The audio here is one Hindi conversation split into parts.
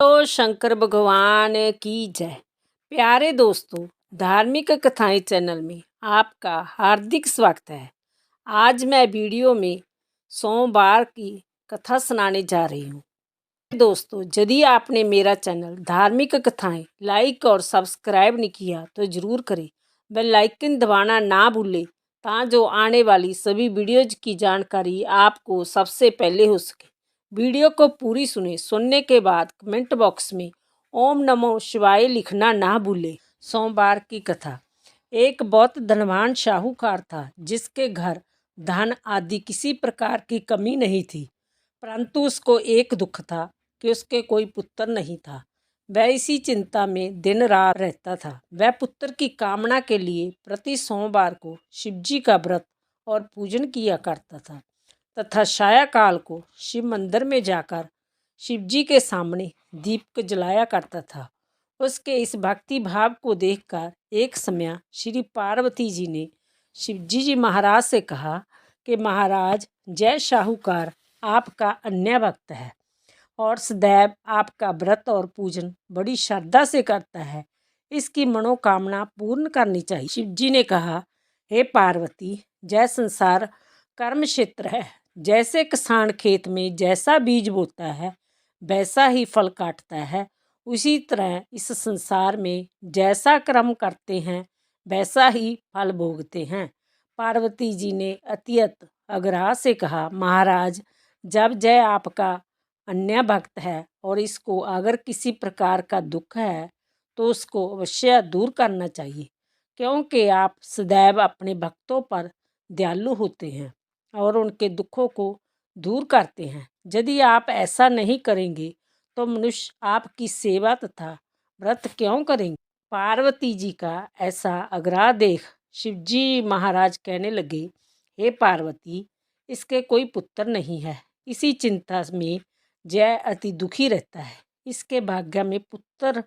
तो शंकर भगवान की जय। प्यारे दोस्तों, धार्मिक कथाएं चैनल में आपका हार्दिक स्वागत है। आज मैं वीडियो में सोमवार की कथा सुनाने जा रही हूँ। दोस्तों, यदि आपने मेरा चैनल धार्मिक कथाएं लाइक और सब्सक्राइब नहीं किया तो ज़रूर करें। बेल आइकन दबाना ना भूलें ताकि आने वाली सभी वीडियोज की जानकारी आपको सबसे पहले हो सके। वीडियो को पूरी सुनने के बाद कमेंट बॉक्स में ओम नमो शिवाय लिखना ना भूलें। सोमवार की कथा। एक बहुत धनवान साहूकार था जिसके घर धन आदि किसी प्रकार की कमी नहीं थी, परंतु उसको एक दुख था कि उसके कोई पुत्र नहीं था। वह इसी चिंता में दिन रात रहता था। वह पुत्र की कामना के लिए प्रति सोमवार को शिवजी का व्रत और पूजन किया करता था तथा सायंकाल को शिव मंदिर में जाकर शिवजी के सामने दीप जलाया करता था। उसके इस भक्ति भाव को देखकर एक समय श्री पार्वती जी ने शिवजी जी महाराज से कहा कि महाराज, जय साहूकार आपका अन्य भक्त है और सदैव आपका व्रत और पूजन बड़ी श्रद्धा से करता है। इसकी मनोकामना पूर्ण करनी चाहिए। शिवजी ने कहा, हे पार्वती, जय संसार कर्म क्षेत्र है। जैसे किसान खेत में जैसा बीज बोता है वैसा ही फल काटता है, उसी तरह इस संसार में जैसा कर्म करते हैं वैसा ही फल भोगते हैं। पार्वती जी ने अत्यंत आग्रह से कहा, महाराज, जब जय आपका अन्य भक्त है और इसको अगर किसी प्रकार का दुख है तो उसको अवश्य दूर करना चाहिए, क्योंकि आप सदैव अपने भक्तों पर दयालु होते हैं और उनके दुखों को दूर करते हैं। यदि आप ऐसा नहीं करेंगे तो मनुष्य आपकी सेवा तथा व्रत क्यों करेंगे। पार्वती जी का ऐसा आग्रह देख शिवजी महाराज कहने लगे, हे पार्वती, इसके कोई पुत्र नहीं है। इसी चिंता में जय अति दुखी रहता है। इसके भाग्य में पुत्र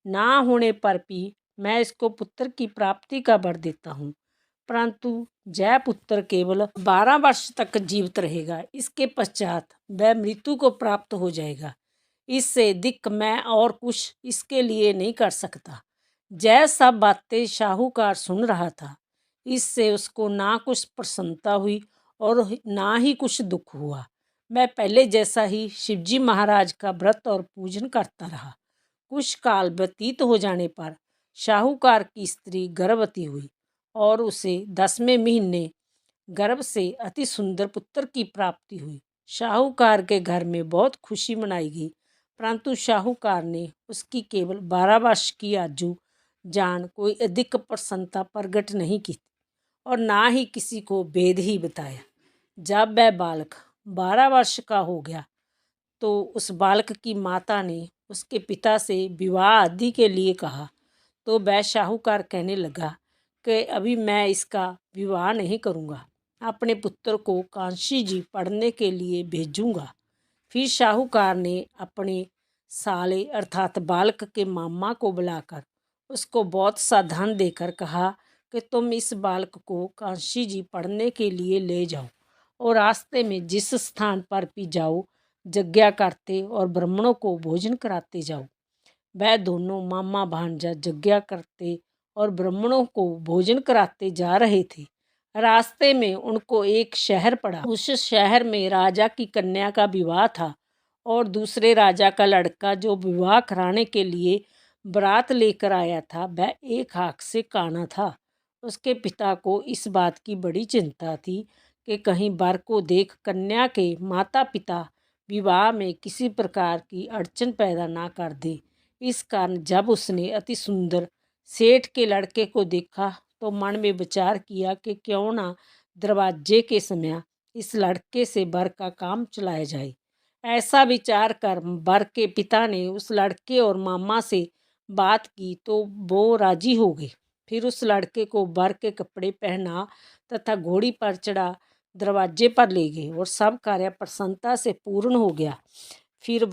ना होने पर भी मैं इसको पुत्र की प्राप्ति का वर देता हूँ, परंतु जय पुत्र केवल 12 वर्ष तक जीवित रहेगा। इसके पश्चात वह मृत्यु को प्राप्त हो जाएगा। इससे अधिक मैं और कुछ इसके लिए नहीं कर सकता। जय सब बातें साहूकार सुन रहा था। इससे उसको ना कुछ प्रसन्नता हुई और ना ही कुछ दुख हुआ। मैं पहले जैसा ही शिवजी महाराज का व्रत और पूजन करता रहा। कुछ काल व्यतीत हो जाने पर साहूकार की स्त्री गर्भवती हुई और उसे 10वें महीने गर्भ से अति सुंदर पुत्र की प्राप्ति हुई। साहूकार के घर में बहुत खुशी मनाई गई, परंतु साहूकार ने उसकी केवल 12 वर्ष की आयु जान कोई अधिक प्रसन्नता प्रकट नहीं की और ना ही किसी को भेद ही बताया। जब वह बालक 12 वर्ष का हो गया तो उस बालक की माता ने उसके पिता से विवाह आदि के लिए कहा, तो वह साहूकार कहने लगा कि अभी मैं इसका विवाह नहीं करूँगा, अपने पुत्र को कांशी जी पढ़ने के लिए भेजूँगा। फिर साहूकार ने अपने साले अर्थात बालक के मामा को बुलाकर उसको बहुत सा धन देकर कहा कि तुम इस बालक को कांशी जी पढ़ने के लिए ले जाओ और रास्ते में जिस स्थान पर भी जाओ यज्ञ करते और ब्राह्मणों को भोजन कराते जाओ। वह दोनों मामा भांजा यज्ञ करते और ब्राह्मणों को भोजन कराते जा रहे थे। रास्ते में उनको एक शहर पड़ा। उस शहर में राजा की कन्या का विवाह था और दूसरे राजा का लड़का जो विवाह कराने के लिए बारात लेकर आया था वह एक आँख से काना था। उसके पिता को इस बात की बड़ी चिंता थी कि कहीं वर को देख कन्या के माता पिता विवाह में किसी प्रकार की अड़चन पैदा ना कर दे। इस कारण जब उसने अति सुंदर सेठ के लड़के को देखा तो मन में विचार किया कि क्यों ना दरवाजे के समय इस लड़के से वर का काम चलाया जाए। ऐसा विचार कर वर के पिता ने उस लड़के और मामा से बात की तो वो राजी हो गए। फिर उस लड़के को वर के कपड़े पहना तथा घोड़ी पर चढ़ा दरवाजे पर ले गए और सब कार्य प्रसन्नता से पूर्ण हो गया। फिर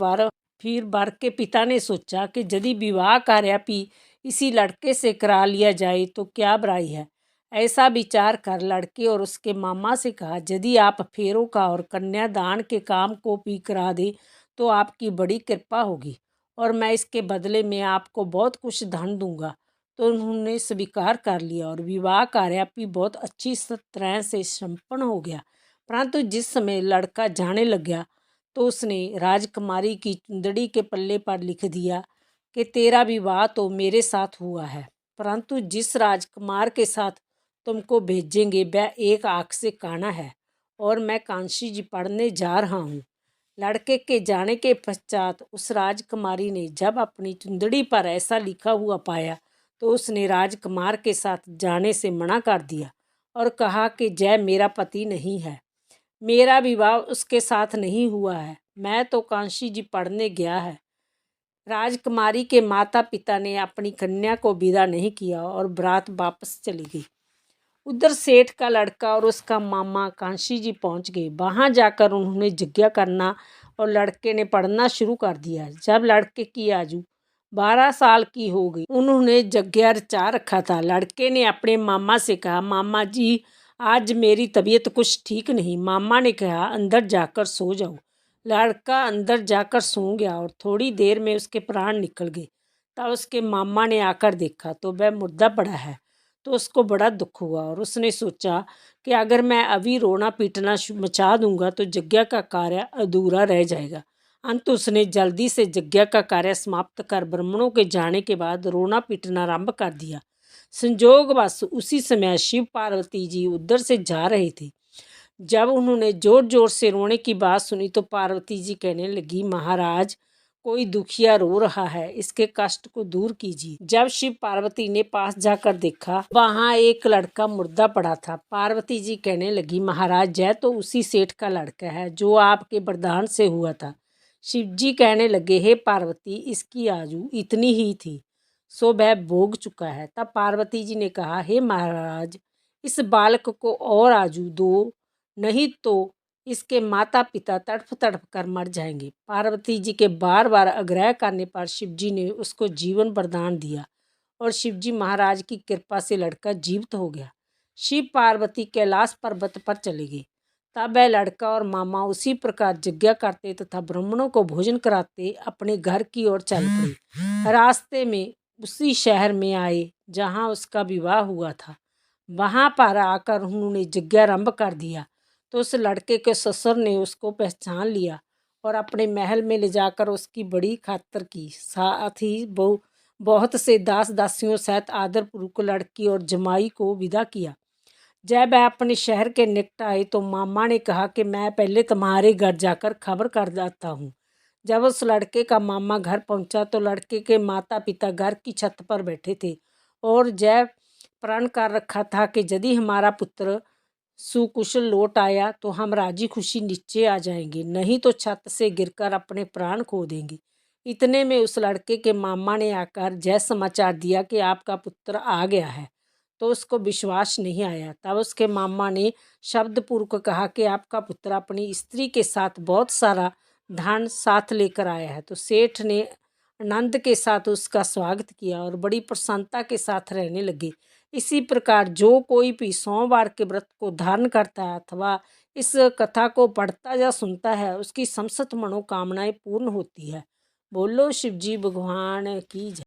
वर के पिता ने सोचा कि यदि विवाह कार्य भी इसी लड़के से करा लिया जाए तो क्या बुराई है। ऐसा विचार कर लड़के और उसके मामा से कहा, यदि आप फेरों का और कन्यादान के काम को भी करा दे तो आपकी बड़ी कृपा होगी और मैं इसके बदले में आपको बहुत कुछ धन दूंगा। तो उन्होंने स्वीकार कर लिया और विवाह कार्य भी बहुत अच्छी तरह से संपन्न हो गया। परंतु जिस समय लड़का जाने लग गया तो उसने राजकुमारी की चुंदड़ी के पल्ले पर लिख दिया कि तेरा विवाह तो मेरे साथ हुआ है, परंतु जिस राजकुमार के साथ तुमको भेजेंगे वह एक आँख से काना है और मैं कांशी जी पढ़ने जा रहा हूँ। लड़के के जाने के पश्चात उस राजकुमारी ने जब अपनी चुंदड़ी पर ऐसा लिखा हुआ पाया तो उसने राजकुमार के साथ जाने से मना कर दिया और कहा कि जय मेरा पति नहीं है, मेरा विवाह उसके साथ नहीं हुआ है, मैं तो कांशी जी पढ़ने गया है। राजकुमारी के माता पिता ने अपनी कन्या को विदा नहीं किया और बारात वापस चली गई। उधर सेठ का लड़का और उसका मामा कांशी जी पहुंच गए। वहां जाकर उन्होंने यज्ञ करना और लड़के ने पढ़ना शुरू कर दिया। जब लड़के की आयु 12 साल की हो गई उन्होंने यज्ञ रचा रखा था। लड़के ने अपने मामा से कहा, मामा जी आज मेरी तबीयत कुछ ठीक नहीं। मामा ने कहा अंदर जाकर सो जाओ। लड़का अंदर जाकर सो गया और थोड़ी देर में उसके प्राण निकल गए। तब उसके मामा ने आकर देखा तो वह मुर्दा पड़ा है। तो उसको बड़ा दुख हुआ और उसने सोचा कि अगर मैं अभी रोना पीटना मचा दूंगा तो यज्ञ का कार्य अधूरा रह जाएगा। अंत उसने जल्दी से यज्ञ का कार्य समाप्त कर ब्राह्मणों के जाने के बाद रोना पीटना आरंभ कर दिया। संजोगवश उसी समय शिव पार्वती जी उधर से जा रहे थे। जब उन्होंने जोर जोर से रोने की बात सुनी तो पार्वती जी कहने लगी, महाराज कोई दुखिया रो रहा है, इसके कष्ट को दूर कीजिए। जब शिव पार्वती ने पास जाकर देखा वहां एक लड़का मुर्दा पड़ा था। पार्वती जी कहने लगी, महाराज यह तो उसी सेठ का लड़का है जो आपके वरदान से हुआ था। शिव जी कहने लगे, हे पार्वती इसकी आयु इतनी ही थी सो वह भोग चुका है। तब पार्वती जी ने कहा, हे महाराज इस बालक को और आयु दो, नहीं तो इसके माता पिता तड़फ तड़फ कर मर जाएंगे। पार्वती जी के बार बार आग्रह करने पर शिव जी ने उसको जीवन वरदान दिया और शिव जी महाराज की कृपा से लड़का जीवित हो गया। शिव पार्वती कैलाश पर्वत पर चले गए। तब वह लड़का और मामा उसी प्रकार यज्ञ करते तथा ब्राह्मणों को भोजन कराते अपने घर की ओर चल पड़े। रास्ते में उसी शहर में आए जहाँ उसका विवाह हुआ था। वहाँ पर आकर उन्होंने यज्ञ आरंभ कर दिया तो उस लड़के के ससुर ने उसको पहचान लिया और अपने महल में ले जाकर उसकी बड़ी खातिर की। साथ ही बहुत से दास दासियों सहित आदरपूर्वक लड़की और जमाई को विदा किया। जब वह अपने शहर के निकट आए तो मामा ने कहा कि मैं पहले तुम्हारे घर जाकर खबर कर जाता हूँ। जब उस लड़के का मामा घर पहुंचा तो लड़के के माता पिता घर की छत पर बैठे थे और जय प्रण कर रखा था कि यदि हमारा पुत्र सुकुशल लौट आया तो हम राजी खुशी नीचे आ जाएंगे, नहीं तो छत से गिरकर अपने प्राण खो देंगे। इतने में उस लड़के के मामा ने आकर जय समाचार दिया कि आपका पुत्र आ गया है। तो उसको विश्वास नहीं आया। तब उसके मामा ने शब्दपूर्वक कहा कि आपका पुत्र अपनी स्त्री के साथ बहुत सारा धन साथ लेकर आया है। तो सेठ ने आनंद के साथ उसका स्वागत किया और बड़ी प्रसन्नता के साथ रहने लगे। इसी प्रकार जो कोई भी सोमवार के व्रत को धारण करता है अथवा इस कथा को पढ़ता या सुनता है उसकी समस्त मनोकामनाएं पूर्ण होती है। बोलो शिव जी भगवान की जय।